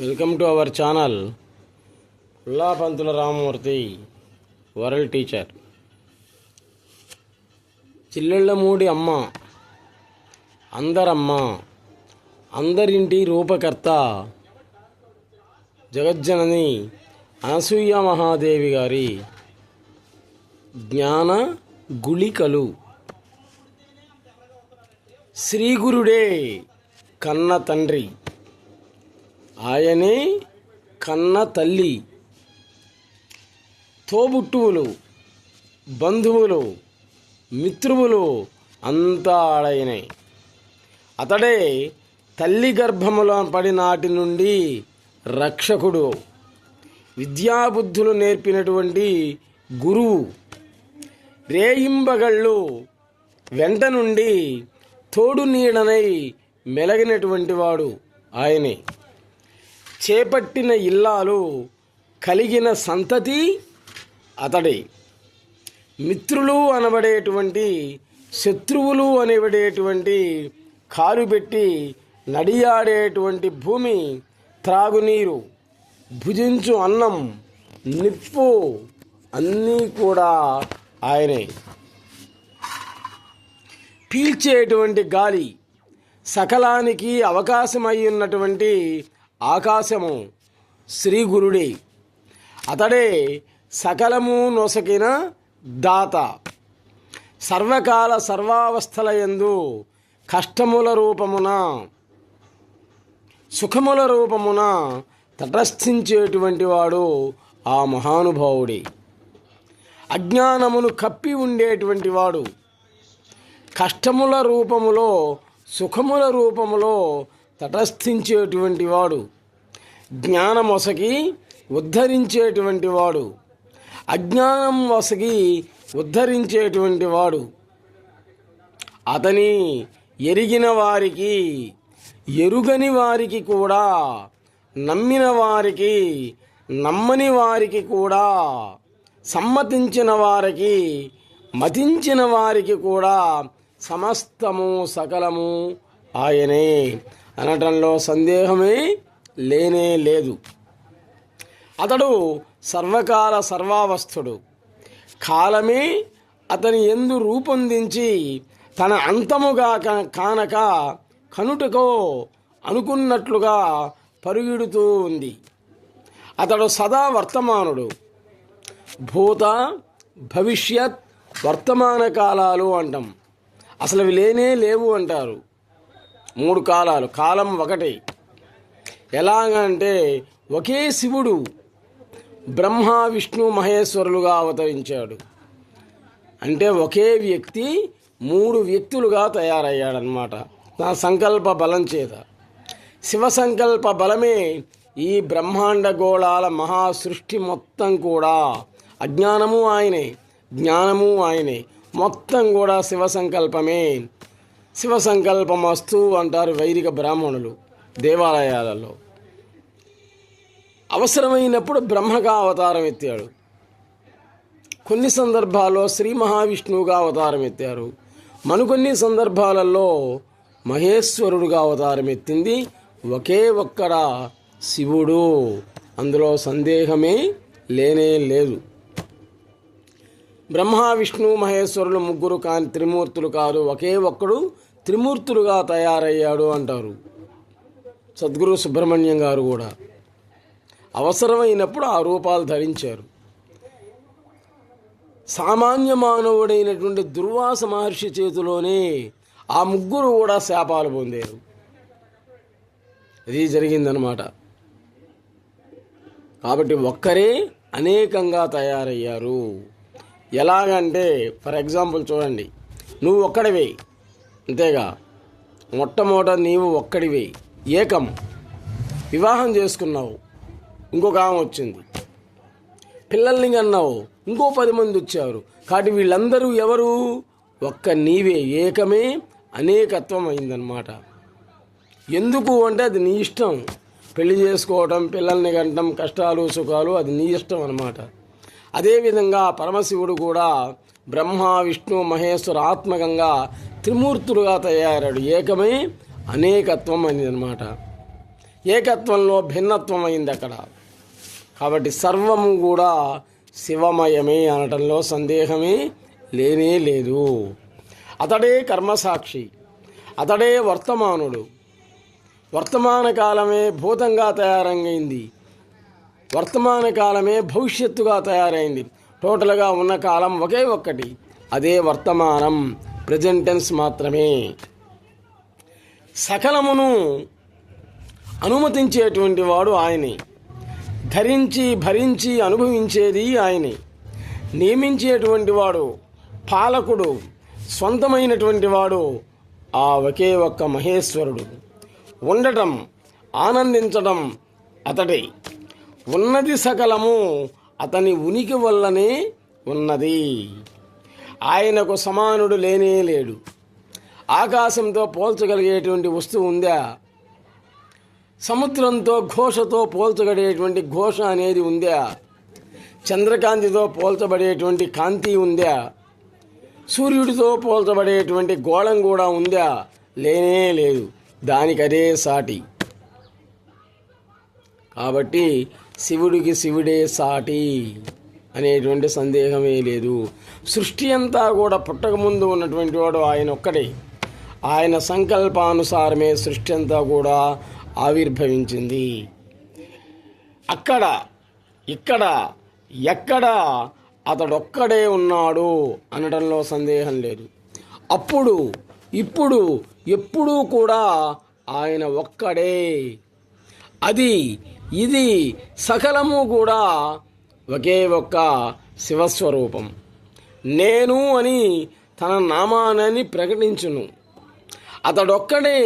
Welcome to our channel Ullapantula Ramamurthy world teacher. Jillellamudi Amma, Andaramma, అందరింటి రూపకర్త జగజ్జనని అనసూయ మహాదేవి గారి జ్ఞాన గుళికలు. శ్రీగురుడే కన్న తండ్రి, ఆయనే కన్న తల్లి. తోబుట్టువులు, బంధువులు, మిత్రువులు అంతా ఆడయనే. అతడే తల్లి గర్భములో పడినాటి నుండి రక్షకుడు, విద్యాబుద్ధులు నేర్పినటువంటి గురువు. రేయింబగళ్ళు వెంట నుండి తోడు నీడనై మెలగినటువంటి వాడు ఆయనే. చేపట్టిన ఇల్లాలు కలిగిన సంతతి అతడే. మిత్రులు అనబడేటువంటి, శత్రువులు అనబడేటువంటి, కాలు పెట్టి నడియాడేటువంటి భూమి, త్రాగునీరు, భుజించు అన్నం, నిప్పు అన్నీ కూడా ఆయనే. పీల్చేటువంటి గాలి, సకలానికి అవకాశమై ఉన్నటువంటి ఆకాశము శ్రీ గురుడే. అతడే సకలము నొసకిన దాత. సర్వకాల సర్వావస్థల యందు కష్టముల రూపమున, సుఖముల రూపమున తటస్థించేటువంటి వాడు ఆ మహానుభావుడే. అజ్ఞానమును కప్పి ఉండేటువంటి వాడు. కష్టముల రూపములో, సుఖముల రూపములో తటస్థించేటువంటి వాడు. జ్ఞానం వసగి ఉద్ధరించేటువంటి వాడు. అజ్ఞానం వసగి ఉద్ధరించేటువంటి వాడు. అతని ఎరిగిన వారికి, ఎరుగని వారికి కూడా, నమ్మిన వారికి, నమ్మని వారికి కూడా, సమ్మతించిన వారికి, మతించిన వారికి కూడా సమస్తము సకలము ఆయనే అనటంలో సందేహమే లేనే లేదు. అతడు సర్వకాల సర్వావస్థుడు. కాలమే అతని యందు రూపొందించి తన అంతముగా కానక కనుటకో అనుకున్నట్లుగా పరుగిడుతూ ఉంది. అతడు సదా వర్తమానుడు. భూత, భవిష్యత్, వర్తమాన కాలాలు అంటాం. అసలు అవి లేనే లేవు అంటారు. 3 కాలాలు, కాలం ఒకటి. ఎలాగంటే ఒకే శివుడు బ్రహ్మ, విష్ణు, మహేశ్వరులుగా అవతరించాడు. అంటే ఒకే వ్యక్తి 3 వ్యక్తులుగా తయారయ్యాడనమాట నా సంకల్ప బలం చేత. శివ సంకల్ప బలమే ఈ బ్రహ్మాండ గోళాల మహాసృష్టి మొత్తం కూడా. అజ్ఞానము ఆయనే, జ్ఞానము ఆయనే, మొత్తం కూడా శివ సంకల్పమే. శివ సంకల్పమస్తు అంటారు వైదిక బ్రాహ్మణులు దేవాలయాలలో. అవసరమైనప్పుడు బ్రహ్మగా అవతారం ఎత్తాడు. కొన్ని సందర్భాల్లో శ్రీ మహావిష్ణువుగా అవతారం ఎత్తారు. మరికొన్ని సందర్భాలలో మహేశ్వరుడుగా అవతారం ఎత్తింది ఒకే ఒక్కడ శివుడు. అందులో సందేహమే లేనే లేదు. బ్రహ్మ, విష్ణు, మహేశ్వరులు ముగ్గురు కాని త్రిమూర్తులు కాదు. ఒకే ఒక్కడు త్రిమూర్తులుగా తయారయ్యాడు అంటారు సద్గురు సుబ్రహ్మణ్యం గారు కూడా. అవసరమైనప్పుడు ఆ రూపాలు ధరించారు. సామాన్య మానవుడైనటువంటి దుర్వాస మహర్షి చేతిలోనే ఆ ముగ్గురు కూడా శాపాలు పొందారు. అది జరిగిందనమాట. కాబట్టి ఒక్కరే అనేకంగా తయారయ్యారు. ఎలాగంటే ఫర్ ఎగ్జాంపుల్ చూడండి, నువ్వు ఒక్కడివే, అంతేగా. మొట్టమొదట నీవు ఒక్కడివే, ఏకం. వివాహం చేసుకున్నావు, ఇంకొక ఆమె వచ్చింది. పిల్లల్ని కన్నావు, ఇంకో 10 మంది వచ్చారు. కాబట్టి వీళ్ళందరూ ఎవరు? ఒక్క నీవే. ఏకమే అనేకత్వం అయిందనమాట. ఎందుకు అంటే అది నీ ఇష్టం. పెళ్లి చేసుకోవటం, పిల్లల్ని కనటం, కష్టాలు సుఖాలు అది నీ ఇష్టం అన్నమాట. అదేవిధంగా పరమశివుడు కూడా బ్రహ్మ, విష్ణు, మహేశ్వర ఆత్మకంగా త్రిమూర్తులుగా తయారాడు. ఏకమే అనేకత్వం అనేది అనమాట. ఏకత్వంలో భిన్నత్వం అయింది అక్కడ. కాబట్టి సర్వము కూడా శివమయమే అనటంలో సందేహమే లేనే లేదు. అతడే కర్మసాక్షి, అతడే వర్తమానుడు. వర్తమాన కాలమే భూతంగా తయారైంది, వర్తమాన కాలమే భవిష్యత్తుగా తయారైంది. టోటల్గా ఉన్న కాలం ఒకే ఒక్కటి, అదే వర్తమానం, ప్రెజెంట్ టెన్స్ మాత్రమే. సకలమును అనుమతించేటువంటి వాడు ఆయనే. ధరించి భరించి అనుభవించేది ఆయనే. నియమించేటువంటి వాడు, పాలకుడు, సొంతమైనటువంటి వాడు ఆ ఒకే ఒక్క మహేశ్వరుడు. ఉండటం, ఆనందించడం అతడే. ఉన్నది సకలము అతని ఉనికి వల్లనే ఉన్నది. ఆయనకు సమానుడు లేనే లేడు. ఆకాశంతో పోల్చగలిగేటువంటి వస్తువు ఉందా? సముద్రంతో ఘోషతో పోల్చగలిగేటువంటి ఘోష అనేది ఉందా? చంద్రకాంతితో పోల్చబడేటువంటి కాంతి ఉందా? సూర్యుడితో పోల్చబడేటువంటి గోళం కూడా ఉందా? లేనే లేదు. దానికదే సాటి. కాబట్టి శివుడికి శివుడే సాటి అనేటువంటి సందేహమే లేదు. సృష్టి అంతా కూడా పుట్టకముందు ఉన్నటువంటి వాడు ఆయన ఒక్కడే. ఆయన సంకల్పానుసారమే సృష్టి అంతా కూడా ఆవిర్భవించింది. అక్కడ, ఇక్కడ, ఎక్కడ అతడొక్కడే ఉన్నాడు అనడంలో సందేహం లేదు. అప్పుడు, ఇప్పుడు, ఎప్పుడూ కూడా ఆయన ఒక్కడే. అది, ఇది సకలము కూడా ఒకే ఒక్క శివస్వరూపం. నేను అని తన నామాన్ని ప్రకటించును. అతడొక్కడే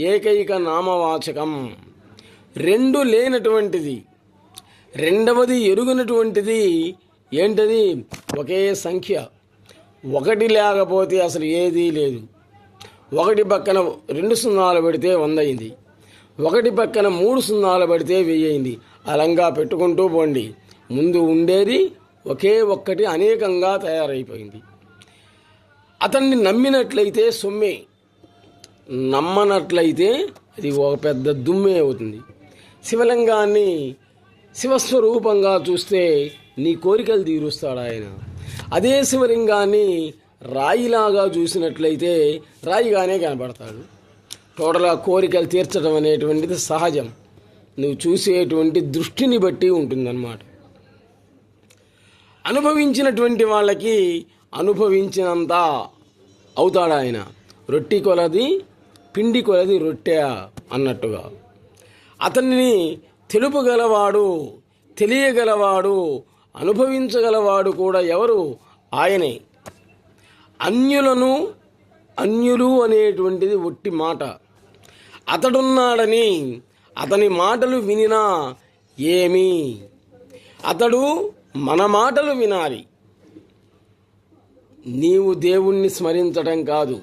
ఏకైక నామవాచకం. రెండు లేనటువంటిది, రెండవది ఎరుగనటువంటిది ఏంటది? ఒకే సంఖ్య. ఒకటి లేకపోతే అసలు ఏదీ లేదు. ఒకటి పక్కన 2 సున్నాలు పెడితే 100 అయింది. ఒకటి పక్కన 3 సున్నాలు పెడితే 1000 అయింది. అలంగా పెట్టుకుంటూ పోండి. ముందు ఉండేది ఒకే ఒక్కటి అనేకంగా తయారైపోయింది. అతన్ని నమ్మినట్లయితే సొమ్మే, నమ్మనట్లయితే అది ఒక పెద్ద దుమ్మే అవుతుంది. శివలింగాన్ని శివస్వరూపంగా చూస్తే నీ కోరికలు తీరుస్తాడు ఆయన. అదే శివలింగాన్ని రాయిలాగా చూసినట్లయితే రాయిగానే కనబడతాడు. టోటల్గా కోరికలు తీర్చడం అనేటువంటిది సహజం. నువ్వు చూసేటువంటి దృష్టిని బట్టి ఉంటుందన్నమాట. అనుభవించినటువంటి వాళ్ళకి అనుభవించినంత అవుతాడు ఆయన. రొట్టి కొలది పిండి కొలది రొట్టె అన్నట్టుగా. అతన్ని తెలుపగలవాడు, తెలియగలవాడు, అనుభవించగలవాడు కూడా ఎవరు? ఆయనే. అన్యులు అనేటువంటిది ఒట్టి మాట. అతడున్నాడని అతని మాటలు వినినా ఏమి? అతడు మన మాటలు వినాలి. నీవు దేవుణ్ణి స్మరించడం కాదు,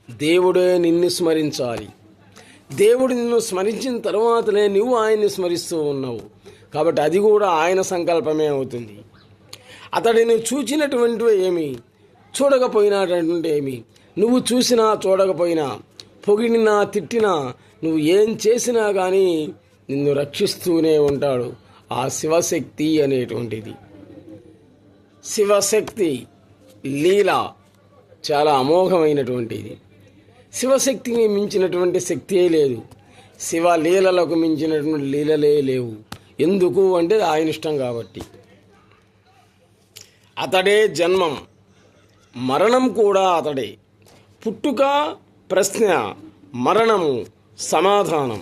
దేవుడే నిన్ను స్మరించాలి. దేవుడు నిన్ను స్మరించిన తర్వాతనే నువ్వు ఆయన్ని స్మరిస్తూ ఉన్నావు. కాబట్టి అది కూడా ఆయన సంకల్పమే అవుతుంది. అతడిని చూచినటువంటి ఏమి, చూడకపోయినటువంటి ఏమి, నువ్వు చూసినా చూడకపోయినా, పొగిడినా తిట్టినా, నువ్వు ఏం చేసినా కానీ నిన్ను రక్షిస్తూనే ఉంటాడు ఆ శివశక్తి అనేటువంటిది. శివశక్తి లీల చాలా అమోఘమైనటువంటిది. శివశక్తిని మించినటువంటి శక్తియే లేదు. శివలీలలకు మించినటువంటి లీలలే లేవు. ఎందుకు అంటే ఆయన ఇష్టం కాబట్టి. అతడే జన్మం, మరణం కూడా అతడే. పుట్టుక ప్రశ్న, మరణము సమాధానం.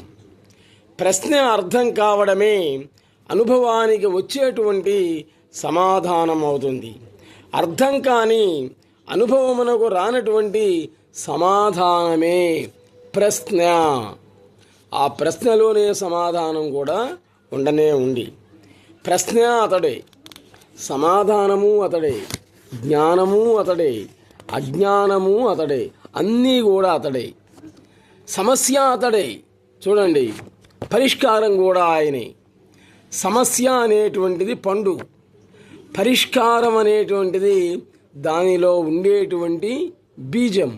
ప్రశ్న అర్థం కావడమే అనుభవానికి వచ్చేటువంటి సమాధానం అవుతుంది. అర్థం కాని అనుభవమునకు రానటువంటి సమాధానమే ప్రశ్న. ఆ ప్రశ్నలోనే సమాధానం కూడా ఉండనే ఉంది. ప్రశ్న అతడే, సమాధానము అతడే, జ్ఞానము అతడే, అజ్ఞానము అతడే, అన్నీ కూడా అతడే. సమస్య అతడే. చూడండి, పరిష్కారం కూడా ఆయనే. సమస్య అనేటువంటిది పండు, పరిష్కారం అనేటువంటిది దానిలో ఉండేటువంటి బీజం.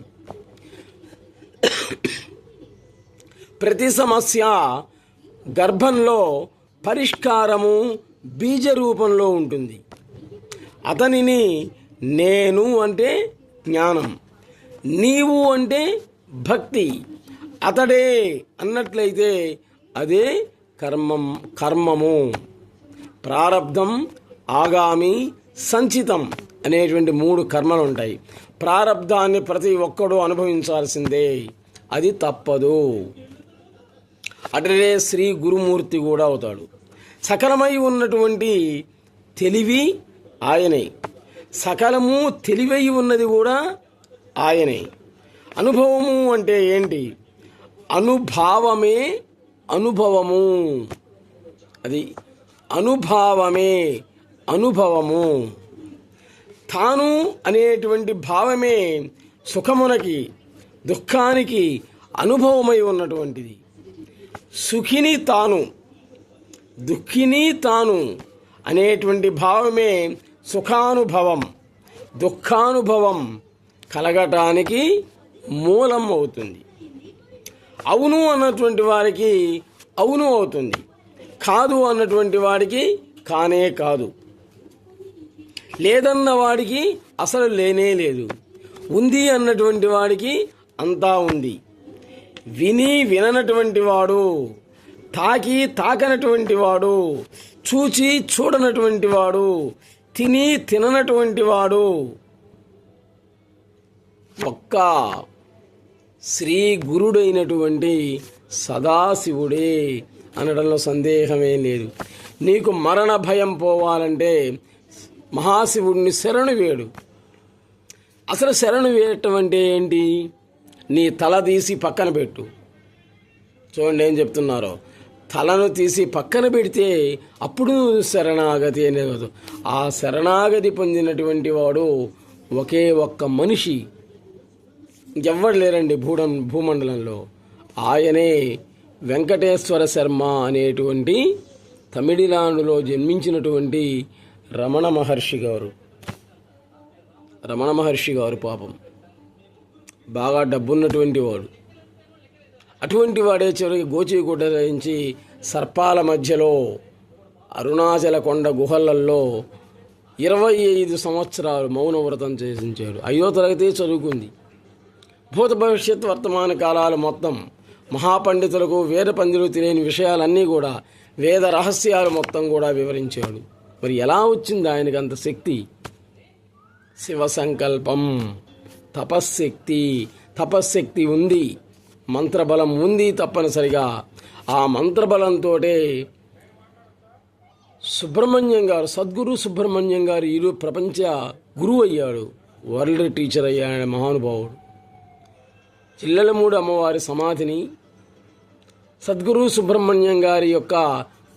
ప్రతి సమస్య గర్భంలో పరిష్కారము బీజ రూపంలో ఉంటుంది. అతనిని నేను అంటే జ్ఞానం, నీవు అంటే భక్తి, అతడే అన్నట్లయితే అదే కర్మము. ప్రారబ్ధం, ఆగామి, సంచితం అనేటువంటి 3 కర్మలు ఉంటాయి. ప్రారబ్ధాన్ని ప్రతి ఒక్కడూ అనుభవించాల్సిందే, అది తప్పదు. అటులే శ్రీ గురుమూర్తి కూడా అవుతాడు. సకలమై ఉన్నటువంటి తెలివి ఆయనే, సకలము తెలివై ఉన్నది కూడా ఆయనే. అనుభవము అంటే ఏంటి? అనుభావమే అనుభవము. అది అనుభావమే అనుభవము. తాను అనేటువంటి భావమే సుఖమునకి దుఃఖానికి అనుభవమై ఉన్నటువంటిది. సుఖిని తాను, దుఃఖిని తాను అనేటువంటి భావమే సుఖానుభవం, దుఃఖానుభవం కలగటానికి మూలం అవుతుంది. అవును అన్నటువంటి వారికి అవును అవుతుంది, కాదు అన్నటువంటి వాడికి కానే కాదు, లేదన్న వాడికి అసలు లేనే లేదు, ఉంది అన్నటువంటి వాడికి అంతా ఉంది. విని విననటువంటి వాడు, తాకి తాకనటువంటి వాడు, చూచి చూడనటువంటి వాడు, తిని తిననటువంటి వాడు ఒక్క శ్రీ గురుడైనటువంటి సదాశివుడే అనడంలో సందేహమే లేదు. నీకు మరణ భయం పోవాలంటే మహాశివుడిని శరణు వేడు. అసలు శరణు వేయటం అంటే ఏంటి? నీ తల తీసి పక్కన పెట్టు. చూడండి ఏం చెప్తున్నారో, తలను తీసి పక్కన పెడితే అప్పుడు శరణాగతి అనేది. ఆ శరణాగతి పొందినటువంటి వాడు ఒకే ఒక్క మనిషి, ఇంకెవ్వరు లేరండి భూమండలంలో. ఆయనే వెంకటేశ్వర శర్మ అనేటువంటి తమిళనాడులో జన్మించినటువంటి రమణ మహర్షి గారు పాపం బాగా డబ్బున్నటువంటి వాడు. అటువంటి వాడే చివరికి గోచిగుడ్డ ధరించి సర్పాల మధ్యలో అరుణాచల కొండ గుహలల్లో 25 సంవత్సరాలు మౌనవ్రతం చేసించాడు. 5వ తరగతి చదువుకుంది. భూత భవిష్యత్ వర్తమాన కాలాలు మొత్తం మహాపండితులకు వేద పండితులు తెలియని విషయాలన్నీ కూడా, వేద రహస్యాలు మొత్తం కూడా వివరించాడు. మరి ఎలా వచ్చింది ఆయనకు అంత శక్తి? శివ సంకల్పం, తపశ్శక్తి ఉంది, మంత్రబలం ఉంది తప్పనిసరిగా. ఆ మంత్రబలంతో సుబ్రహ్మణ్యం గారు, సద్గురు సుబ్రహ్మణ్యం గారు ఈరోజు ప్రపంచ గురువు అయ్యాడు, వరల్డ్ టీచర్ అయ్యాడు మహానుభావుడు. చిల్లెలమూడు అమ్మవారి సమాధిని, సద్గురు సుబ్రహ్మణ్యం గారి యొక్క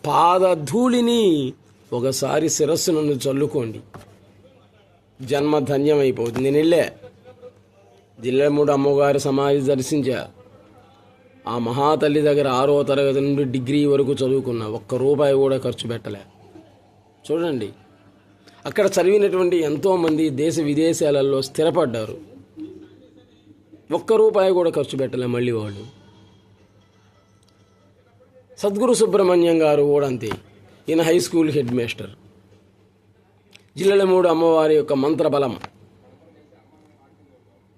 పాదధూళిని ఒకసారి శిరస్సు నుండి చల్లుకోండి, జన్మ ధన్యమైపోతుంది. నేను వెళ్ళా, జిల్లెలమూడు అమ్మవారి సమాధి దర్శించా. ఆ మహాతల్లి దగ్గర 6వ తరగతి నుండి డిగ్రీ వరకు చదువుకున్నా, ₹1 కూడా ఖర్చు పెట్టలే. చూడండి, అక్కడ చదివినటువంటి ఎంతోమంది దేశ విదేశాలలో స్థిరపడ్డారు. ₹1 కూడా ఖర్చు పెట్టలే మళ్ళీ వాళ్ళు. సద్గురు సుబ్రహ్మణ్యం గారు కూడా అంతే. ఈయన హై స్కూల్ హెడ్ మాస్టర్. జిల్లెలమూడు అమ్మవారి యొక్క మంత్రబలం,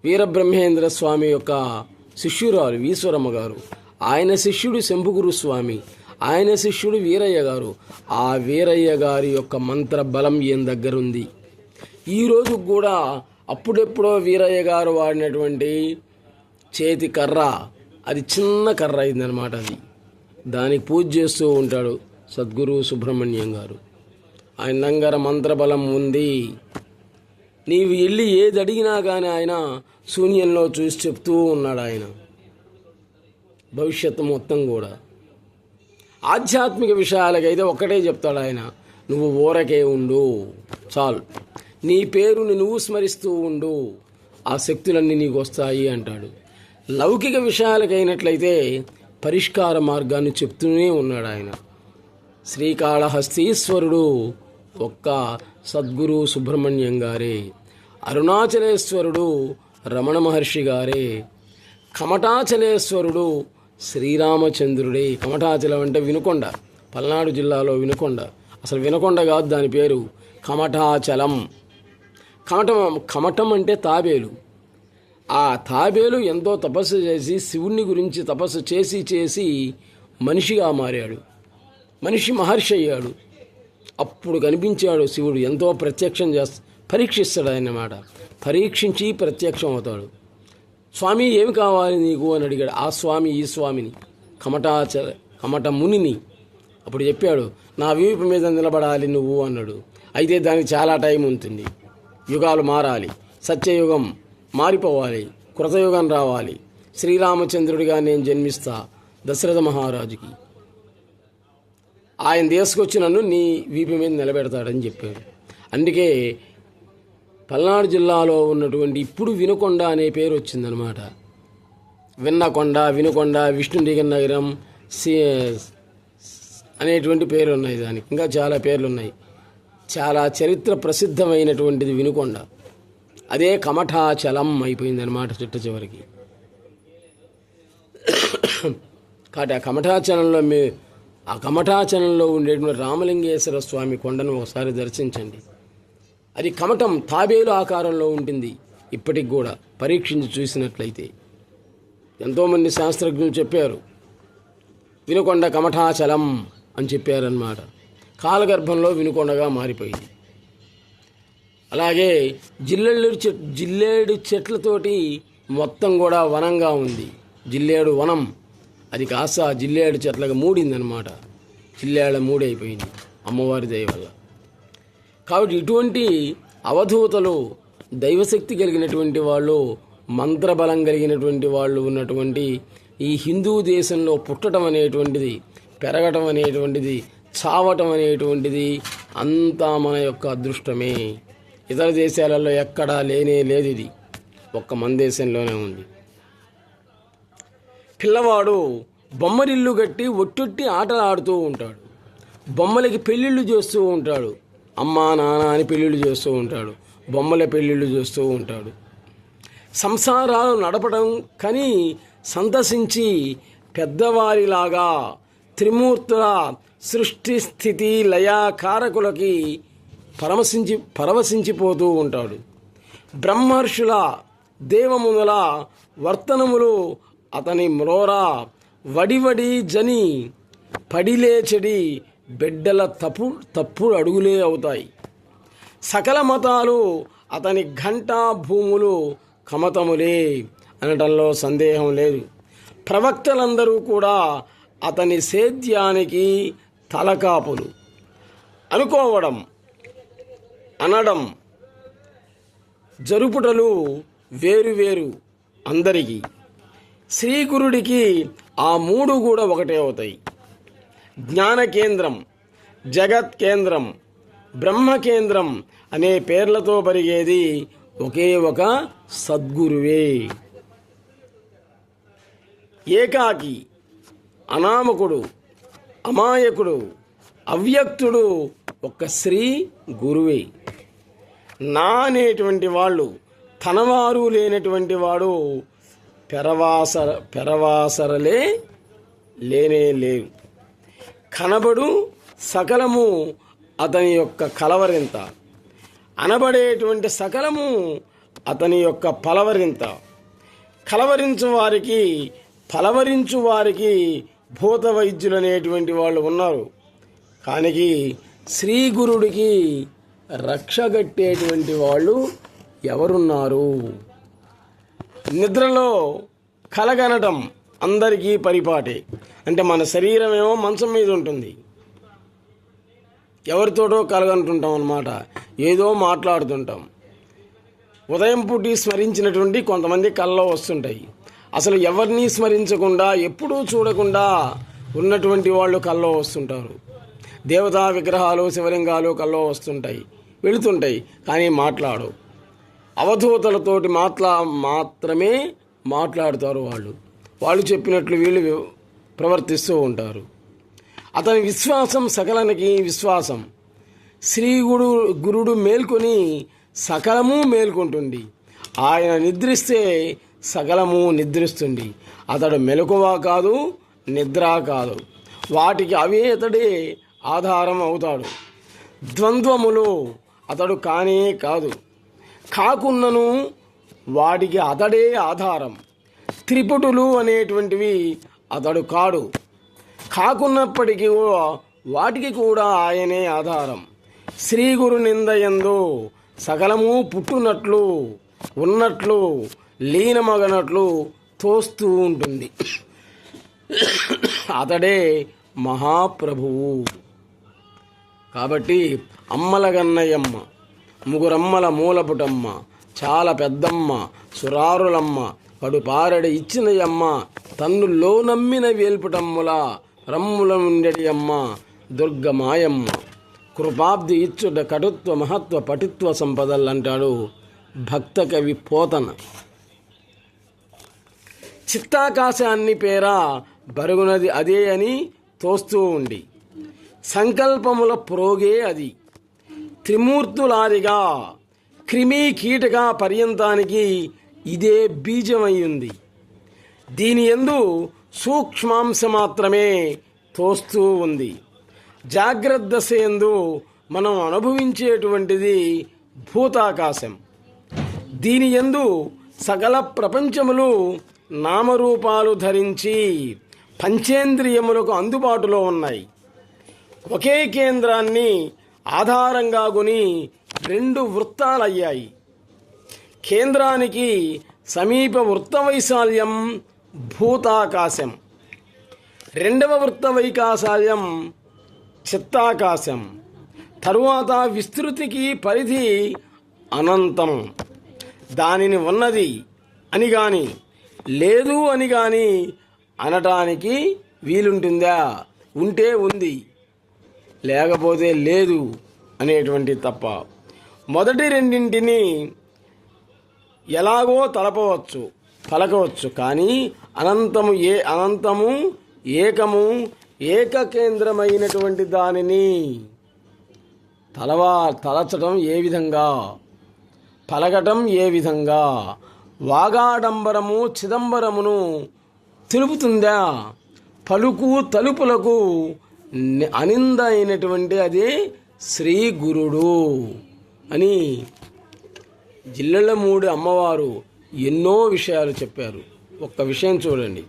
వీరబ్రహ్మేంద్ర స్వామి యొక్క శిష్యురాలు ఈశ్వరమ్మ గారు, ఆయన శిష్యుడు శంభుగురు స్వామి, ఆయన శిష్యుడు వీరయ్య గారు. ఆ వీరయ్య గారి యొక్క మంత్రబలం ఈయన దగ్గర ఉంది. ఈరోజు కూడా అప్పుడెప్పుడో వీరయ్య గారు వాడినటువంటి చేతి కర్ర, అది చిన్న కర్ర అయిందనమాట. అది దానికి పూజ చేస్తూ ఉంటాడు సద్గురు సుబ్రహ్మణ్యం గారు. ఆయన దగ్గర మంత్రబలం ఉంది. నీవు వెళ్ళి ఏది అడిగినా కానీ ఆయన శూన్యంలో చూసి చెప్తూ ఉన్నాడు. ఆయన భవిష్యత్తు మొత్తం కూడా ఆధ్యాత్మిక విషయాలకైతే ఒక్కటే చెప్తాడు ఆయన, నువ్వు ఊరకే ఉండు చాలు, నీ పేరుని నువ్వు స్మరిస్తూ ఉండు, ఆ శక్తులన్నీ నీకు వస్తాయి అంటాడు. లౌకిక విషయాలకైనట్లయితే పరిష్కార మార్గాన్ని చెప్తూనే ఉన్నాడు ఆయన. శ్రీకాళహస్తీశ్వరుడు ఒక్క సద్గురు సుబ్రహ్మణ్యం గారే, అరుణాచలేశ్వరుడు రమణ మహర్షి గారే, కమటాచలేశ్వరుడు శ్రీరామచంద్రుడే. కమఠాచలం అంటే వినుకొండ, పల్నాడు జిల్లాలో వినుకొండ. అసలు వినుకొండ కాదు దాని పేరు, కమఠాచలం. కమఠం అంటే తాబేలు. ఆ తాబేలు ఎంతో తపస్సు చేసి శివుణ్ణి గురించి తపస్సు చేసి చేసి మనిషిగా మారాడు, మనిషి మహర్షి అయ్యాడు. అప్పుడు కనిపించాడు శివుడు. ఎంతో ప్రత్యక్షం పరీక్షిస్తాడు అన్నమాట. పరీక్షించి ప్రత్యక్షం అవుతాడు. స్వామి ఏమి కావాలి నీకు అని అడిగాడు. ఆ స్వామి ఈ స్వామిని, కమట మునిని. అప్పుడు చెప్పాడు, నా వీపు మీద నిలబడాలి నువ్వు అన్నాడు. అయితే దానికి చాలా టైం ఉంటుంది, యుగాలు మారాలి, సత్యయుగం మారిపోవాలి, కృతయుగం రావాలి. శ్రీరామచంద్రుడిగా నేను జన్మిస్తా దశరథ మహారాజుకి. ఆయన తీసుకొచ్చి నన్ను నీ వీపు మీద నిలబెడతాడని చెప్పాడు. అందుకే పల్నాడు జిల్లాలో ఉన్నటువంటి ఇప్పుడు వినుకొండ అనే పేరు వచ్చిందనమాట. విన్నకొండ, వినుకొండ, విష్ణుడిగ నగరం అనేటువంటి పేరు ఉన్నాయి దానికి. ఇంకా చాలా పేర్లు ఉన్నాయి. చాలా చరిత్ర ప్రసిద్ధమైనటువంటిది వినుకొండ. అదే కమఠాచలం అయిపోయిందనమాట చిట్ట చివరికి. కాబట్టి ఆ కమఠాచలంలో ఉండేటువంటి రామలింగేశ్వర స్వామి కొండను ఒకసారి దర్శించండి. అది కమఠం తాబేలు ఆకారంలో ఉంటుంది ఇప్పటికి కూడా, పరీక్షించి చూసినట్లయితే. ఎంతోమంది శాస్త్రజ్ఞులు చెప్పారు వినుకొండ కమఠాచలం అని చెప్పారన్నమాట. కాలగర్భంలో వినుకొండగా మారిపోయింది. అలాగే జిల్లేడు చెట్లతోటి మొత్తం కూడా వనంగా ఉంది. జిల్లేడు వనం అది కాస్త జిల్లేడు చెట్లకు మూడిందనమాట. జిల్లేళ్ళ మూడైపోయింది అమ్మవారి దయ వల్ల. కాబట్టి ఇటువంటి అవధూతలు, దైవశక్తి కలిగినటువంటి వాళ్ళు, మంత్రబలం కలిగినటువంటి వాళ్ళు ఉన్నటువంటి ఈ హిందూ దేశంలో పుట్టడం అనేటువంటిది, పెరగటం అనేటువంటిది, చావటం అనేటువంటిది అంతా మన యొక్క అదృష్టమే. ఇతర దేశాలలో ఎక్కడా లేనే లేదు. ఇది ఒక్క మన దేశంలోనే ఉంది. పిల్లవాడు బొమ్మరిల్లు కట్టి ఒట్టొట్టి ఆటలు ఆడుతూ ఉంటాడు. బొమ్మలకి పెళ్ళిళ్ళు చేస్తూ ఉంటాడు. అమ్మా నాన్న అని పెళ్ళిళ్ళు చేస్తూ ఉంటాడు. బొమ్మల పెళ్ళిళ్ళు చేస్తూ ఉంటాడు. సంసారాలు నడపడం కని సంతసించి పెద్దవారిలాగా త్రిమూర్తుల సృష్టి స్థితి లయాకారకులకి పరవశించిపోతూ ఉంటాడు. బ్రహ్మర్షుల దేవమునుల వర్తనములు అతని మ్రోరా వడివడి జని పడిలేచెడి బిడ్డల తప్పుడు అడుగులే అవుతాయి. సకల మతాలు అతని ఘంటా భూములు కమతములే అనటంలో సందేహం లేదు. ప్రవక్తలందరూ కూడా అతని సేద్యానికి తలకాపులు. అనుకోవడం, అనడం, జరుపుటలు వేరువేరు అందరికీ. శ్రీగురుడికి ఆ మూడు కూడా ఒకటే అవుతాయి. జ్ఞాన కేంద్రం, జగత్ కేంద్రం, బ్రహ్మ కేంద్రం అనే పేర్లతో పరిగేది ఒకే ఒక సద్గురువే. ఏకాకి, అనామకుడు, అమాయకుడు, అవ్యక్తుడు ఒక్క శ్రీ గురువే. నా అనేటువంటి వాళ్ళు, తనవారు లేనటువంటి వాడు పెరవాసరలే లేనే లేవు. కనబడు సకలము అతని యొక్క కలవరింత, అనబడేటువంటి సకలము అతని యొక్క పలవరింత. కలవరించు వారికి, పలవరించు వారికి భూత వైద్యులు అనేటువంటి వాళ్ళు ఉన్నారు. కానీ శ్రీ గురుడికి రక్షగట్టేటువంటి వాళ్ళు ఎవరున్నారు? నిద్రలో కలగనటం అందరికీ పరిపాటే. అంటే మన శరీరం ఏమో మంచం మీద ఉంటుంది, ఎవరితోటో కలగంటుంటాం అన్నమాట, ఏదో మాట్లాడుతుంటాం. ఉదయం పూటి స్మరించినటువంటి కొంతమంది కల్లో వస్తుంటాయి. అసలు ఎవరిని స్మరించకుండా, ఎప్పుడూ చూడకుండా ఉన్నటువంటి వాళ్ళు కల్లో వస్తుంటారు. దేవతా విగ్రహాలు, శివలింగాలు కల్లో వస్తుంటాయి, వెళుతుంటాయి, కానీ మాట్లాడు. అవధూతలతోటి మాత్రమే మాట్లాడుతారు. వాళ్ళు చెప్పినట్లు వీళ్ళు ప్రవర్తిస్తూ ఉంటారు. అతని విశ్వాసం సకలానికి విశ్వాసం. శ్రీ గురుడు మేల్కొని సకలము మేల్కొంటుంది. ఆయన నిద్రిస్తే సకలము నిద్రిస్తుంది. అతడు మెలకువ కాదు, నిద్ర కాదు, వాటికి అవే అతడే ఆధారం అవుతాడు. ద్వంద్వములు అతడు కానే కాదు, కాకున్నను వాటికి అతడే ఆధారం. త్రిపుటులు అనేటువంటివి అతడు కాడు, కాకున్నప్పటికీ వాటికి కూడా ఆయనే ఆధారం. శ్రీ గురు నిందయందు సకలము పుట్టునట్లు, ఉన్నట్లు, లీనమగనట్లు తోస్తూ ఉంటుంది. అతడే మహాప్రభువు. కాబట్టి అమ్మలగన్నయమ్మ, ముగురమ్మల మూలపుటమ్మ, చాలా పెద్దమ్మ, సురారులమ్మ, కడుపారడి ఇచ్చినయమ్మ, తన్నులో నమ్మిన వేల్పుటమ్ముల రమ్ముల నుండెడి అమ్మ దుర్గమాయమ్మ. కృపాబ్ది ఇచ్చుట కటుత్వ మహత్వ పటిత్వ సంపదలంటాడు భక్త కవి పోతన. చిత్తాకాశాన్ని పేర బరుగునది అదే అని తోస్తూ ఉండి, సంకల్పముల ప్రోగే అది. త్రిమూర్తులాదిగా క్రిమి కీటక పర్యంతానికి ఇదే బీజమయ్యింది. దీని యందు సూక్ష్మాంశ మాత్రమే తోస్తూ ఉంది. జాగ్రత్త దశయందు మనం అనుభవించేటువంటిది భూతాకాశం. దీని యందు సకల ప్రపంచములు నామరూపాలు ధరించి పంచేంద్రియములకు అందుబాటులో ఉన్నాయి. ఒకే కేంద్రాన్ని ఆధారంగా కొని రెండు వృత్తాలయ్యాయి. కేంద్రానికి సమీప వృత్త వైశాల్యం భూతాకాశం, రెండవ వృత్త వైకాశాల్యం చిత్తాకాశం, తరువాత విస్తృతికి పరిధి అనంతం. దానిని ఉన్నది అని కానీ లేదు అని కానీ అనటానికి వీలుంటుందా? ఉంటే ఉంది, లేకపోతే లేదు అనేటువంటి తప్ప. మొదటి రెండింటిని ఎలాగో పలకవచ్చు, కానీ అనంతము ఏకము ఏకకేంద్రమైనటువంటి దానిని తలచటం ఏ విధంగా, పలకటం ఏ విధంగా, వాగాడంబరము చిదంబరమును తెలుపుతుందా? పలుకు తలుపులకు అనింద అయినటువంటి అదే శ్రీ గురుడు అని జిల్లెళ్ళమూడి అమ్మవారు ఎన్నో విషయాలు చెప్పారు. ఒక్క విషయం చూడండి.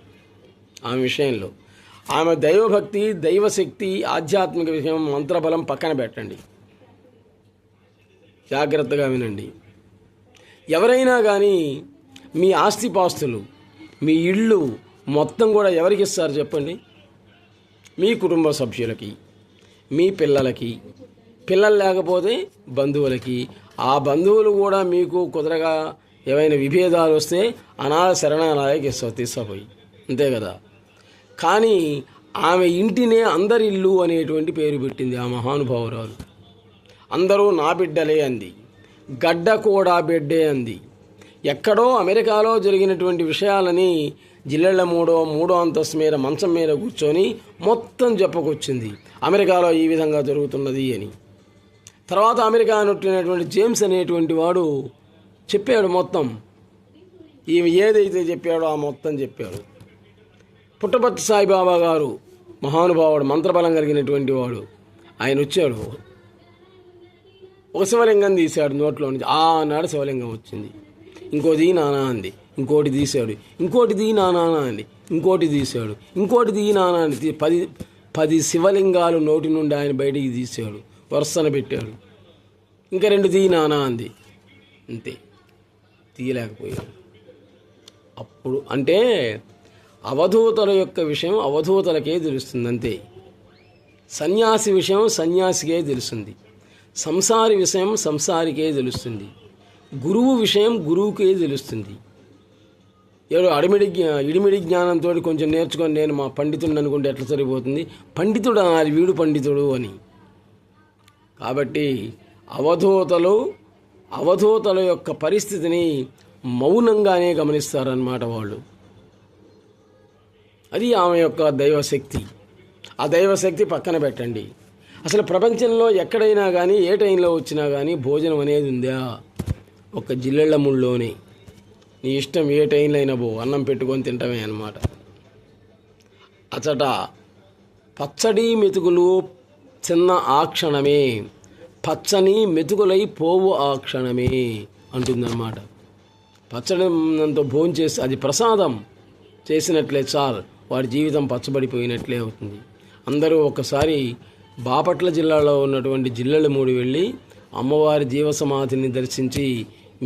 ఆమె విషయంలో ఆమె దైవభక్తి, దైవశక్తి, ఆధ్యాత్మిక విషయం, మంత్రబలం పక్కన పెట్టండి, జాగ్రత్తగా వినండి. ఎవరైనా కానీ మీ ఆస్తిపాస్తులు, మీ ఇళ్ళు మొత్తం కూడా ఎవరికి ఇస్తారు చెప్పండి? మీ కుటుంబ సభ్యులకి, మీ పిల్లలకి, పిల్లలు లేకపోతే బంధువులకి. ఆ బంధువులు కూడా మీకు కుదరగా ఏవైనా విభేదాలు వస్తే అనాథ శరణాలయకి ఇస్తావు, తీసుకుపోయి, అంతే కదా. కానీ ఆమె ఇంటినే అందరి ఇల్లు అనేటువంటి పేరు పెట్టింది ఆ మహానుభావురాలు. అందరూ నా బిడ్డలే అంది, గడ్డ కూడా బిడ్డే అంది. ఎక్కడో అమెరికాలో జరిగినటువంటి విషయాలని జిల్లెళ్ళ మూడో అంతస్తు మీద మంచం మీద కూర్చొని మొత్తం చెప్పుకొచ్చింది, అమెరికాలో ఈ విధంగా జరుగుతున్నది అని. తర్వాత అమెరికా నొట్టినటువంటి జేమ్స్ అనేటువంటి వాడు చెప్పాడు మొత్తం, ఈమె ఏదైతే చెప్పాడో ఆ మొత్తం చెప్పాడు. పుట్టపర్తి సాయిబాబా గారు మహానుభావుడు, మంత్రబలం కలిగినటువంటి వాడు, ఆయన వచ్చాడు, ఒక శివలింగం తీశాడు నోట్లో నుంచి. ఆనాడు శివలింగం వచ్చింది. ఇంకోటి నానా అంది, ఇంకోటి తీశాడు, ఇంకోటి నానా అంది, ఇంకోటి తీశాడు, ఇంకోటి నానా అంది. 10 శివలింగాలు నోటి నుండి ఆయన బయటికి తీశాడు, వరుసన పెట్టాడు. ఇంకా 2 నానా అంది, అంతే, తీయలేకపోయాడు. అప్పుడు అంటే అవధూతల యొక్క విషయం అవధూతలకే తెలుస్తుంది, అంతే. సన్యాసి విషయం సన్యాసికే తెలుస్తుంది, సంసారి విషయం సంసారికే తెలుస్తుంది, గురువు విషయం గురువుకే తెలుస్తుంది. ఏదో ఇడిమిడి జ్ఞానంతో కొంచెం నేర్చుకొని నేను మా పండితుడిని అనుకుంటే ఎట్లా సరిపోతుంది? పండితుడు అనాలి, వీడు పండితుడు అని. కాబట్టి అవధూతల యొక్క పరిస్థితిని మౌనంగానే గమనిస్తారన్నమాట వాళ్ళు. అది ఆమె యొక్క దైవశక్తి. ఆ దైవశక్తి పక్కన పెట్టండి. అసలు ప్రపంచంలో ఎక్కడైనా కానీ ఏ టైంలో వచ్చినా కానీ భోజనం అనేది ఉందా? ఒక జిల్లెళ్ళముళ్ళలోనే నీ ఇష్టం ఏ టైంలో అయినా పో, అన్నం పెట్టుకొని తింటమే అన్నమాట. అచట పచ్చడి మెతుకులు చిన్న ఆ క్షణమే, పచ్చని మెతుకులై పోవు ఆ క్షణమే అంటుందన్నమాట. పచ్చడితో భోంచేసి అది ప్రసాదం చేసినట్లే చాలు, వాడి జీవితం పచ్చబడిపోయినట్లే అవుతుంది. అందరూ ఒకసారి బాపట్ల జిల్లాలో ఉన్నటువంటి జిల్లెళ్ళమూడి వెళ్ళి అమ్మవారి జీవసమాధిని దర్శించి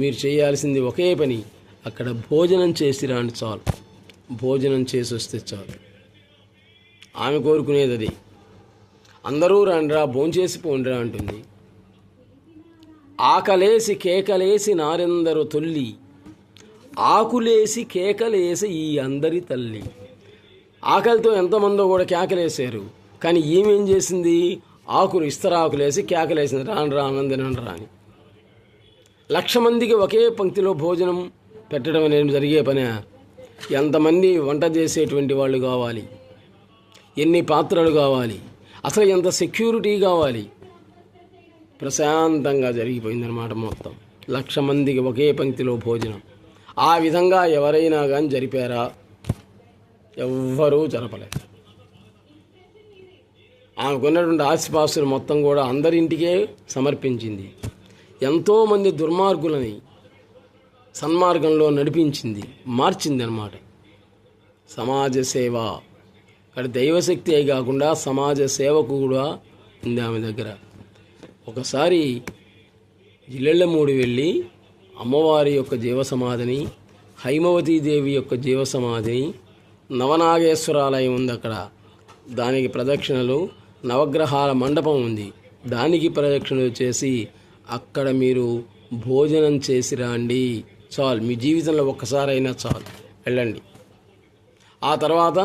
మీరు చేయాల్సింది ఒకే పని, అక్కడ భోజనం చేసి రాండి చాలు, భోజనం చేసి వస్తే చాలు. ఆమె కోరుకునేది అది. అందరూ రండ్రా భోంచేసి పోండిరా అంటుంది. ఆకలేసి కేకలేసి నారెందరు తొల్లి, ఆకులేసి కేకలేసి ఈ అందరి తల్లి. ఆకలితో ఎంతమందో కూడా కేకలేసారు, కానీ ఈమెం చేసింది? ఆకులు ఇస్తరాకులేసి కేకలేసింది, రాండ్రా ఆనందనండ్రా అని. 1,00,000 మందికి ఒకే పంక్తిలో భోజనం పెట్టడం అనేది జరిగే పని. ఎంతమంది వంట చేసేటువంటి వాళ్ళు కావాలి, ఎన్ని పాత్రలు కావాలి, అసలు ఎంత సెక్యూరిటీ కావాలి. ప్రశాంతంగా జరిగిపోయిందన్నమాట మొత్తం. 1,00,000 మందికి ఒకే పంక్తిలో భోజనం. ఆ విధంగా ఎవరైనా కానీ జరిపారా? ఎవ్వరూ జరపలేదు. ఆమెకున్నటువంటి ఆస్తిపాస్తులు మొత్తం కూడా అందరింటికే సమర్పించింది. ఎంతోమంది దుర్మార్గులని సన్మార్గంలో నడిపించింది, మార్చింది అన్నమాట. సమాజ సేవ, అక్కడ దైవశక్తి అయి కాకుండా సమాజ సేవకు కూడా ఉంది ఆమె దగ్గర. ఒకసారి జిల్లెళ్ళమూడి వెళ్ళి అమ్మవారి యొక్క జీవసమాధిని, హైమవతీదేవి యొక్క జీవసమాధిని, నవనాగేశ్వరాలయం ఉంది అక్కడ, దానికి ప్రదక్షిణలు, నవగ్రహాల మండపం ఉంది, దానికి ప్రదక్షిణలు చేసి అక్కడ మీరు భోజనం చేసి రండి చాలు. మీ జీవితంలో ఒక్కసారైనా చాలు, వెళ్ళండి. ఆ తర్వాత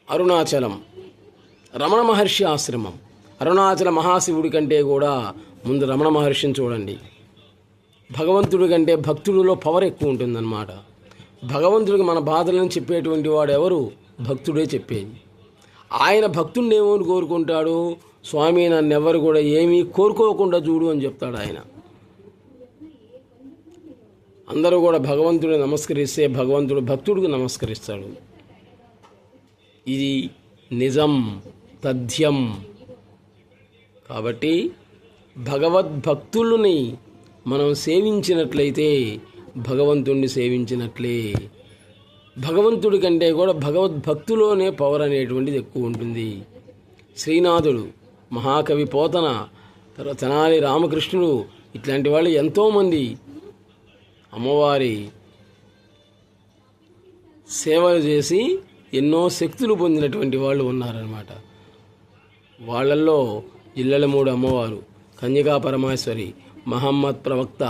అరుణాచలం, రమణ మహర్షి ఆశ్రమం. అరుణాచల మహాశివుడి కంటే కూడా ముందు రమణ మహర్షిని చూడండి. భగవంతుడి కంటే భక్తుడిలో పవర్ ఎక్కువ ఉంటుందన్నమాట. భగవంతుడికి మన బాధలను చెప్పేటువంటి వాడు ఎవరు? భక్తుడే చెప్పేది. ఆయన భక్తుడిని ఏమని కోరుకుంటాడు? స్వామి నన్నెవరు కూడా ఏమీ కోరుకోకుండా చూడు అని చెప్తాడు ఆయన. అందరూ కూడా భగవంతుడు నమస్కరిస్తే భగవంతుడు భక్తుడికి నమస్కరిస్తాడు. ఇది నిజం, తథ్యం. కాబట్టి భగవద్భక్తులని మనం సేవించినట్లయితే భగవంతుణ్ణి సేవించినట్లే. భగవంతుడి కంటే కూడా భగవద్భక్తులోనే పవర్ అనేటువంటిది ఎక్కువ ఉంటుంది. శ్రీనాథుడు, మహాకవి పోతన, తర్వాత తెనాలి రామకృష్ణుడు, ఇట్లాంటి వాళ్ళు ఎంతోమంది అమ్మవారి సేవలు చేసి ఎన్నో శక్తులు పొందినటువంటి వాళ్ళు ఉన్నారన్నమాట. వాళ్ళల్లో జిల్లెళ్ళమూడి అమ్మవారు, కన్యకా పరమేశ్వరి, మహమ్మద్ ప్రవక్త,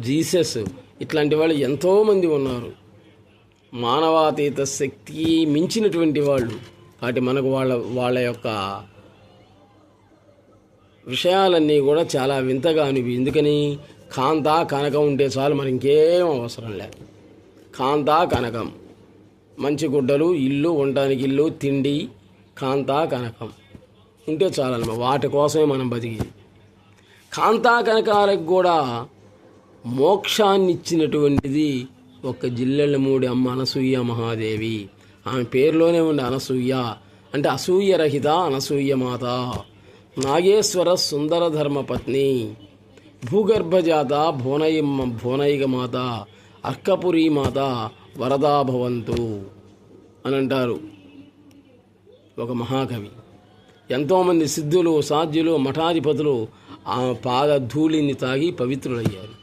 జీసస్, ఇట్లాంటి వాళ్ళు ఎంతోమంది ఉన్నారు. మానవాతీత శక్తి మించినటువంటి వాళ్ళు. కాబట్టి మనకు వాళ్ళ యొక్క విషయాలన్నీ కూడా చాలా వింతగా అనిపి. ఎందుకని? కాంతా కనకం ఉంటే చాలు, మరి ఇంకేం అవసరం లేదు. కాంతా కనకం, మంచి గుడ్డలు, ఇల్లు, ఉండడానికి ఇల్లు, తిండి, కాంతా కనకం ఉంటే చాలన్నమాట. వాటి కోసమే మనం బతికి. కాంతా కనకాలకు కూడా మోక్షాన్ని ఇచ్చినటువంటిది ఒక జిల్లెళ్ళమూడి అమ్మ అనసూయ మహాదేవి. ఆమె పేరులోనే ఉండే అనసూయ అంటే అసూయరహిత అనసూయ మాత, నాగేశ్వర సుందర ధర్మపత్ని, భూగర్భజాత భువనైక మాత, అర్కపురి మాత వరదా భవంతు అని అంటారు ఒక మహాకవి. ఎంతోమంది సిద్ధులు, సాధ్యులు, మఠాధిపతులు ఆ పాద ధూళిని తాగి పవిత్రులయ్యారు.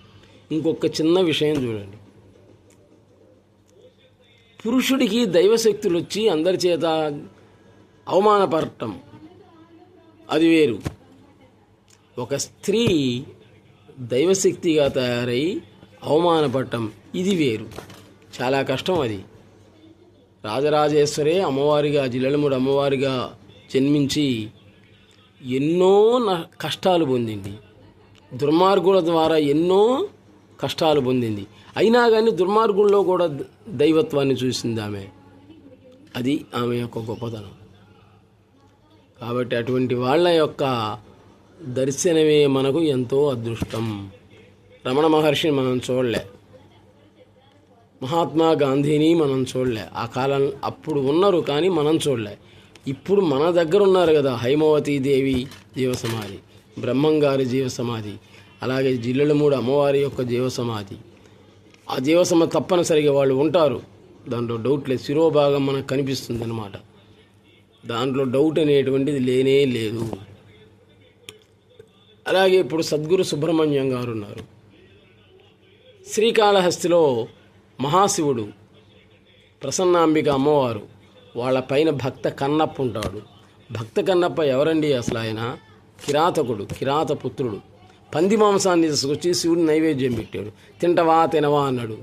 ఇంకొక చిన్న విషయం చూడండి. పురుషుడికి దైవశక్తులు వచ్చి అందరి చేత అవమానపడటం అది వేరు. ఒక స్త్రీ దైవశక్తిగా తయారై అవమానపడటం ఇది వేరు. చాలా కష్టం అది. రాజరాజేశ్వరే అమ్మవారిగా, జిల్లెళ్ళమూడి అమ్మవారిగా జన్మించి ఎన్నో కష్టాలు పొందింది. దుర్మార్గుల ద్వారా ఎన్నో కష్టాలు పొందింది. అయినా కానీ దుర్మార్గుల్లో కూడా దైవత్వాన్ని చూసింది ఆమె. అది ఆమె యొక్క గొప్పతనం. కాబట్టి అటువంటి వాళ్ళ యొక్క దర్శనమే మనకు ఎంతో అదృష్టం. రమణ మహర్షిని మనం చూడలే, మహాత్మా గాంధీని మనం చూడలే, ఆ కాలం అప్పుడు ఉన్నారు కానీ మనం చూడలే. ఇప్పుడు మన దగ్గర ఉన్నారు కదా, హైమవతీ దేవి జీవసమాధి, బ్రహ్మంగారి జీవసమాధి, అలాగే జిల్లెలమూడి అమ్మవారి యొక్క జీవసమాధి. ఆ జీవసమాధి తప్పనిసరిగా వాళ్ళు ఉంటారు, దాంట్లో డౌట్ లేదు. శిరోభాగం మనకు కనిపిస్తుంది అన్నమాట, దాంట్లో డౌట్ అనేటువంటిది లేనే లేదు. అలాగే ఇప్పుడు సద్గురు సుబ్రహ్మణ్యం గారు ఉన్నారు. శ్రీకాళహస్తిలో మహాశివుడు, ప్రసన్నాంబిక అమ్మవారు, వాళ్ళ పైన భక్త కన్నప్ప ఉంటాడు. భక్త కన్నప్ప ఎవరండి? అసలు ఆయన కిరాతకుడు, కిరాతపుత్రుడు. పంది మాంసాన్ని తీసుకొచ్చి శివుడిని నైవేద్యం పెట్టాడు. తింటవా తినవా అన్నాడు,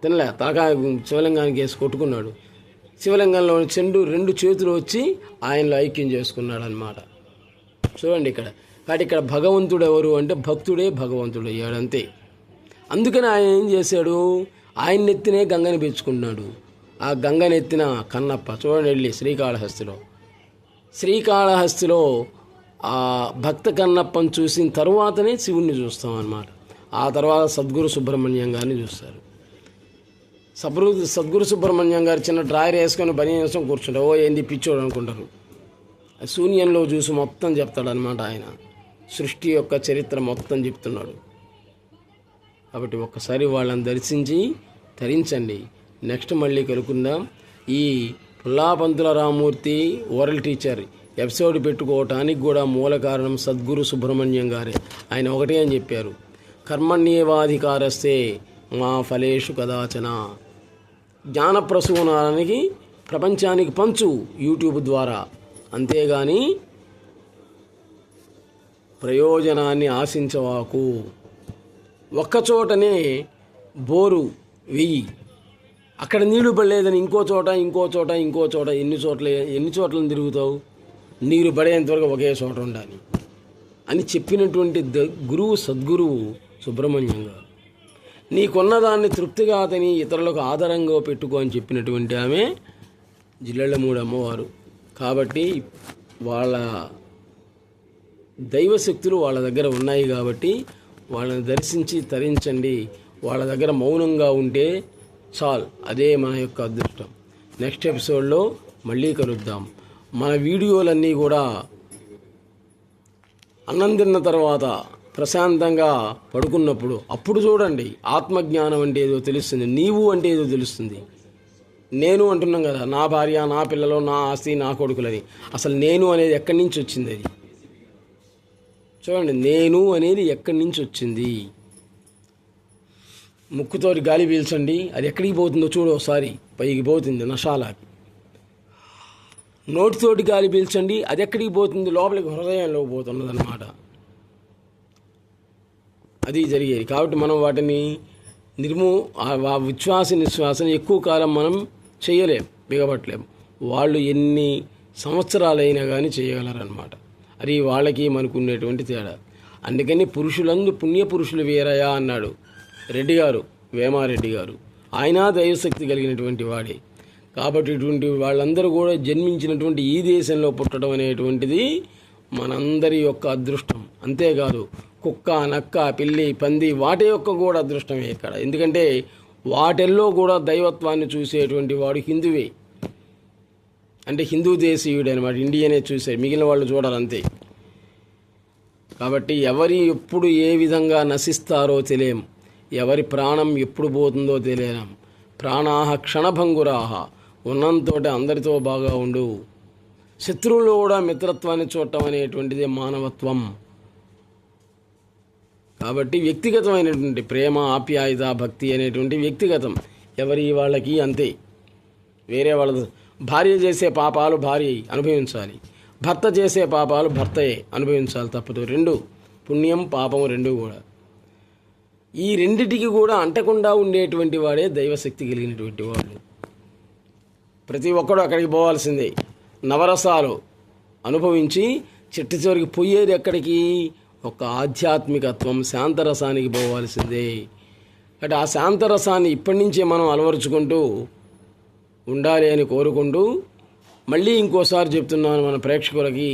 తినలే. తలకాయ శివలింగానికి వేసి కొట్టుకున్నాడు. శివలింగంలోని చెండు 2 చేతులు వచ్చి ఆయనలో ఐక్యం చేసుకున్నాడు అన్నమాట. చూడండి ఇక్కడ. కాబట్టి ఇక్కడ భగవంతుడు ఎవరు అంటే భక్తుడే భగవంతుడు అయ్యాడు, అంతే. అందుకని ఆయన ఏం చేశాడు, ఆయన నెత్తినే గంగని పెంచుకున్నాడు. ఆ గంగనెత్తిన కన్నప్ప. చూడండి వెళ్ళి శ్రీకాళహస్తిలో ఆ భక్త కన్నప్పని చూసిన తరువాతనే శివుణ్ణి చూస్తాం అన్నమాట. ఆ తర్వాత సద్గురు సుబ్రహ్మణ్యం గారిని చూస్తారు. సద్గురు సుబ్రహ్మణ్యం గారు చిన్న డ్రాయర్ వేసుకొని బనియన్ వేసుకొని కూర్చుంటారు. ఓ ఏంది పిచ్చోడు అనుకుంటారు. శూన్యంలో చూసి మొత్తం చెప్తాడు అనమాట. ఆయన సృష్టి యొక్క చరిత్ర మొత్తం చెప్తున్నాడు. కాబట్టి ఒక్కసారి వాళ్ళని దర్శించి తరించండి. నెక్స్ట్ మళ్ళీ కలుకుందాం. ఈ Pullapantula Ramamurthy oral teacher episode పెట్టుకోవటానికి కూడా మూల కారణం సద్గురు సుబ్రహ్మణ్యం గారే. ఆయన ఒకటే అని చెప్పారు, కర్మణ్యేవాధికారస్తే మా ఫలేషు కదాచన. జ్ఞానప్రసూనానికి ప్రపంచానికి పంచు యూట్యూబ్ ద్వారా, అంతేగాని ప్రయోజనాన్ని ఆశించవాకు. ఒక్కచోటనే బోరు వెయ్యి, అక్కడ నీళ్లు పడలేదని ఇంకో చోట ఎన్ని చోట్లను తిరుగుతావు? నీరు పడేంతవరకు ఒకే చోట ఉండాలి అని చెప్పినటువంటి గురువు సద్గురువు సుబ్రహ్మణ్యం గారు. నీకున్నదాన్ని తృప్తిగా తిని ఇతరులకు ఆధారంగా పెట్టుకో అని చెప్పినటువంటి ఆమె జిల్లెళ్లమూడి అమ్మవారు. కాబట్టి వాళ్ళ దైవశక్తులు వాళ్ళ దగ్గర ఉన్నాయి కాబట్టి వాళ్ళని దర్శించి తరించండి. వాళ్ళ దగ్గర మౌనంగా ఉంటే చాలు, అదే మన యొక్క అదృష్టం. నెక్స్ట్ ఎపిసోడ్లో మళ్ళీ కలుద్దాం. మన వీడియోలన్నీ కూడా అన్నం తిన్న తర్వాత ప్రశాంతంగా పడుకున్నప్పుడు అప్పుడు చూడండి. ఆత్మజ్ఞానం అంటే ఏదో తెలుస్తుంది, నీవు అంటే ఏదో తెలుస్తుంది. నేను అంటున్నాం కదా, నా భార్య, నా పిల్లలు, నా ఆస్తి, నా కొడుకులని. అసలు నేను అనేది ఎక్కడి నుంచి వచ్చింది? అది చూడండి, నేను అనేది ఎక్కడి నుంచి వచ్చింది. ముక్కుతోటి గాలి పీల్చండి, అది ఎక్కడికి పోతుందో చూడు ఒకసారి, పైకి పోతుంది నషాలకి. నోటితోటి గాలి పీల్చండి, అది ఎక్కడికి పోతుంది? లోపలికి హృదయంలో పోతున్నది అన్నమాట. అది జరిగేది. కాబట్టి మనం వాటిని విశ్వాస నిశ్వాసన ఎక్కువ కాలం మనం చేయలేం, బిగబట్టలేం. వాళ్ళు ఎన్ని సంవత్సరాలైనా కానీ చేయగలరన్నమాట. అది వాళ్ళకి మనకు ఉండేటువంటి తేడా. అందుకని పురుషులందు పుణ్యపురుషులు వీరయా అన్నాడు రెడ్డి గారు, వేమారెడ్డి గారు. ఆయన దైవశక్తి కలిగినటువంటి వాడే. కాబట్టి ఇటువంటి వాళ్ళందరూ కూడా జన్మించినటువంటి ఈ దేశంలో పుట్టడం అనేటువంటిది మనందరి యొక్క అదృష్టం. అంతేకాదు కుక్క, నక్క, పిల్లి, పంది వాటి యొక్క కూడా అదృష్టమే ఇక్కడ. ఎందుకంటే వాటిల్లో కూడా దైవత్వాన్ని చూసేటువంటి వాడు హిందువే, అంటే హిందూ దేశీయుడు అనమాట. ఇండియనే చూసే, మిగిలిన వాళ్ళు చూడాలంతే. కాబట్టి ఎవరి ఎప్పుడు ఏ విధంగా నశిస్తారో తెలియం, ఎవరి ప్రాణం ఎప్పుడు పోతుందో తెలియలేం. ప్రాణాహ క్షణభంగురాహ. ఉన్నంతోటి అందరితో బాగా ఉండు. శత్రువులు కూడా మిత్రత్వాన్ని చూడటం అనేటువంటిది మానవత్వం. కాబట్టి వ్యక్తిగతమైనటువంటి ప్రేమ, ఆప్యాయత, భక్తి అనేటువంటి వ్యక్తిగతం, ఎవరి వాళ్ళకి అంతే. వేరే వాళ్ళ భార్య చేసే పాపాలు భార్య అనుభవించాలి, భర్త చేసే పాపాలు భర్తయే అనుభవించాలి, తప్పదు. రెండు, పుణ్యం పాపం రెండు కూడా. ఈ రెండిటికి కూడా అంటకుండా ఉండేటువంటి వాడే దైవశక్తి కలిగినటువంటి వాడు. ప్రతి ఒక్కడు అక్కడికి పోవాల్సిందే. నవరసాలు అనుభవించి చిట్ట చివరికి పోయేది ఎక్కడికి? ఒక ఆధ్యాత్మికత్వం, శాంతరసానికి పోవాల్సిందే. అంటే ఆ శాంతరసాన్ని ఇప్పటి నుంచే మనం అలవరుచుకుంటూ ఉండాలి అని కోరుకుంటూ, మళ్ళీ ఇంకోసారి చెప్తున్నాను మన ప్రేక్షకులకి,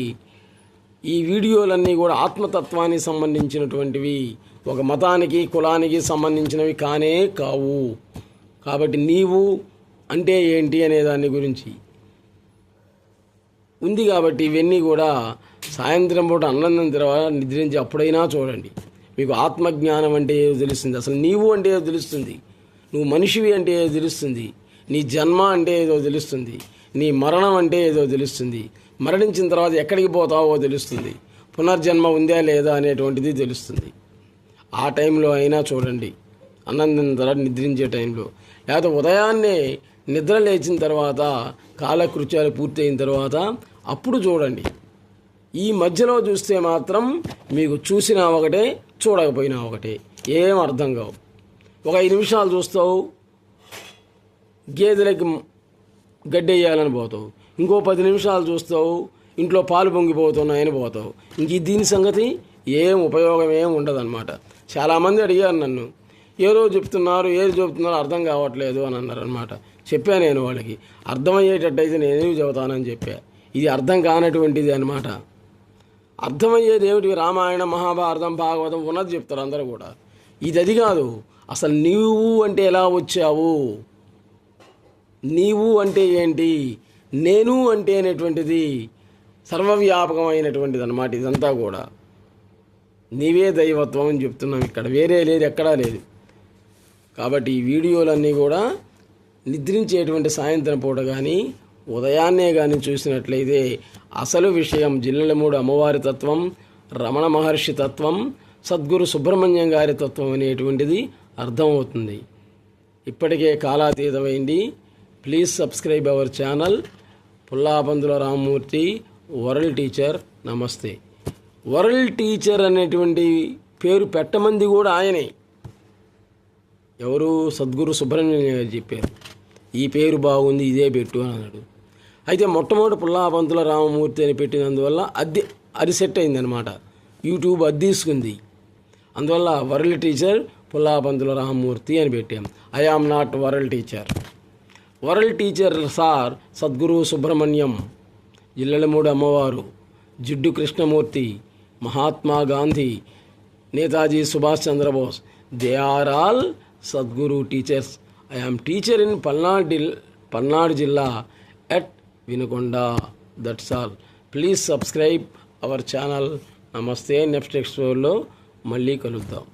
ఈ వీడియోలన్నీ కూడా ఆత్మతత్వానికి సంబంధించినటువంటివి, ఒక మతానికి కులానికి సంబంధించినవి కానే కావు. కాబట్టి నీవు అంటే ఏంటి అనే దాని గురించి ఉంది. కాబట్టి ఇవన్నీ కూడా సాయంత్రం పూట అన్నం తర్వాత నిద్రించి అప్పుడైనా చూడండి. మీకు ఆత్మజ్ఞానం అంటే ఏదో తెలుస్తుంది. అసలు నీవు అంటే ఏదో తెలుస్తుంది. నువ్వు మనిషివి అంటే ఏదో తెలుస్తుంది. నీ జన్మ అంటే ఏదో తెలుస్తుంది. నీ మరణం అంటే ఏదో తెలుస్తుంది. మరణించిన తర్వాత ఎక్కడికి పోతావో తెలుస్తుంది. పునర్జన్మ ఉందా లేదా అనేటువంటిది తెలుస్తుంది. ఆ టైంలో అయినా చూడండి, అన్నం తిన్న తర్వాత నిద్రించే టైంలో, లేకపోతే ఉదయాన్నే నిద్ర లేచిన తర్వాత కాలకృత్యాలు పూర్తయిన తర్వాత అప్పుడు చూడండి. ఈ మధ్యలో చూస్తే మాత్రం మీకు చూసినా ఒకటే, చూడకపోయినా ఒకటే, ఏం అర్థం కావు. ఒక 5 నిమిషాలు చూస్తావు, గేదెలకి గడ్డి వేయాలని పోతావు. ఇంకో 10 నిమిషాలు చూస్తావు, ఇంట్లో పాలు పొంగిపోతున్నాయని పోతావు. ఇంక దీని సంగతి ఏం ఉపయోగం ఏం ఉండదన్నమాట. చాలామంది అడిగారు నన్ను, ఏదో చెప్తున్నారు, ఏది చెప్తున్నారో అర్థం కావట్లేదు అని అన్నారు అనమాట. చెప్పా నేను వాళ్ళకి, అర్థమయ్యేటట్టయితే నేనేమి చెబుతానని చెప్పా. ఇది అర్థం కానటువంటిది అనమాట. అర్థమయ్యేది ఏమిటి? రామాయణం, మహాభారతం, భాగవతం ఉన్నది చెప్తారు అందరూ కూడా. ఇది అది కాదు. అసలు నీవు అంటే ఎలా వచ్చావు, నీవు అంటే ఏంటి, నేను అంటే అనేటువంటిది సర్వవ్యాపకమైనటువంటిది అన్నమాట. ఇదంతా కూడా నీవే దైవత్వం అని చెప్తున్నాం. ఇక్కడ వేరే లేదు, ఎక్కడా లేదు. కాబట్టి ఈ వీడియోలన్నీ కూడా నిద్రించేటువంటి సాయంత్రం పూట కానీ ఉదయాన్నే కానీ చూసినట్లయితే అసలు విషయం జిల్లెలమూడి అమ్మవారి తత్వం, రమణ మహర్షి తత్వం, సద్గురు సుబ్రహ్మణ్యం గారి తత్వం అనేటువంటిది అర్థమవుతుంది. ఇప్పటికే కాలాతీతమైంది. Please subscribe our channel. Pullapantula Ramamurthy, world teacher. నమస్తే. వరల్డ్ టీచర్ అనేటువంటి పేరు పెట్టమంది కూడా ఆయనే. ఎవరు? సద్గురు సుబ్రహ్మణ్యం గారు చెప్పారు, ఈ పేరు బాగుంది, ఇదే పెట్టు అని అన్నాడు. అయితే మొట్టమొదటి పుల్లాపంతుల రామమూర్తి అని పెట్టినందువల్ల అది సెట్ అయిందనమాట. యూట్యూబ్ అది తీసుకుంది. అందువల్ల వరల్డ్ టీచర్ పుల్లాపంతుల రామమూర్తి అని పెట్టాం. I am not world teacher. World teacher sir Sadguru Subrahmanyam, Jillellamudi అమ్మవారు, Jiddu Krishnamurti, Mahatma Gandhi, Netaji Subhash Chandra Bose, they are all Sadguru teachers. I am teacher in Palnadu జిల్లా at Vinukonda. That's all. Please subscribe our channel. నమస్తే. నెక్స్ట్ ఎపిసోడ్లో మళ్ళీ కలుద్దాం.